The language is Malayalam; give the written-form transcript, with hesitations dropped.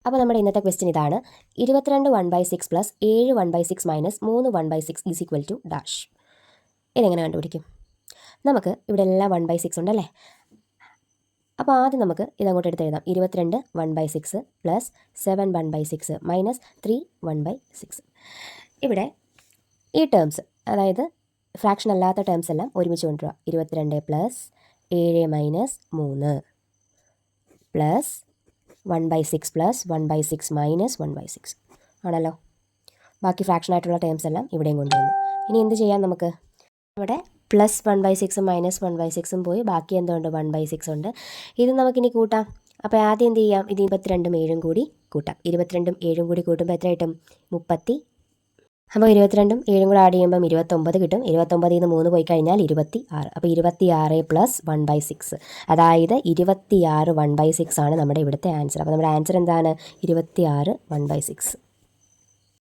അപ്പോൾ നമ്മുടെ ഇന്നത്തെ ക്വസ്റ്റ്യൻ ഇതാണ്. 22 1/6 plus 7 1/6 minus 3 1/6 is equal to dash. ഇതെങ്ങനെ കണ്ടുപിടിക്കും? നമുക്ക് ഇവിടെ എല്ലാം 1/6 ഉണ്ടല്ലേ. അപ്പോൾ ആദ്യം നമുക്ക് ഇതങ്ങോട്ട് എടുത്ത് എഴുതാം. 22 1/6 പ്ലസ് 7 1/6 മൈനസ് 3 1/6. ഇവിടെ ഈ ടേംസ്, അതായത് ഫ്രാക്ഷൻ അല്ലാത്ത ടേംസ് എല്ലാം ഒരുമിച്ച് കൊണ്ടുവരിക. 22 plus 7 minus 3 plus 1/6 plus 1/6 minus 1/6 ആണല്ലോ. ബാക്കി ഫ്രാക്ഷനായിട്ടുള്ള ടേംസ് എല്ലാം ഇവിടെയും കൊണ്ടുവന്നു. ഇനി എന്ത് ചെയ്യാം? നമുക്ക് ഇവിടെ പ്ലസ് 1/6 മൈനസ് 1/6 പോയി ബാക്കി എന്തുണ്ട്? 1/6 ഉണ്ട്. ഇത് നമുക്കിനി കൂട്ടാം. അപ്പോൾ ആദ്യം എന്ത് ചെയ്യാം? ഇത് 22ഉം 7ഉം കൂടി കൂട്ടാം. 22ഉം 7ഉം കൂടി കൂട്ടുമ്പോൾ എത്ര കിട്ടും? 30. അപ്പോൾ 22ഉം 7ഉം കൂടെ ആഡ് ചെയ്യുമ്പം 29 കിട്ടും. 29ൽ നിന്ന് 3 പോയി കഴിഞ്ഞാൽ 26. അപ്പോൾ 26 പ്ലസ് 1/6, അതായത് 26 1/6 ആണ് നമ്മുടെ ഇവിടുത്തെ ആൻസർ. അപ്പോൾ നമ്മുടെ ആൻസർ എന്താണ്? 26 1/6.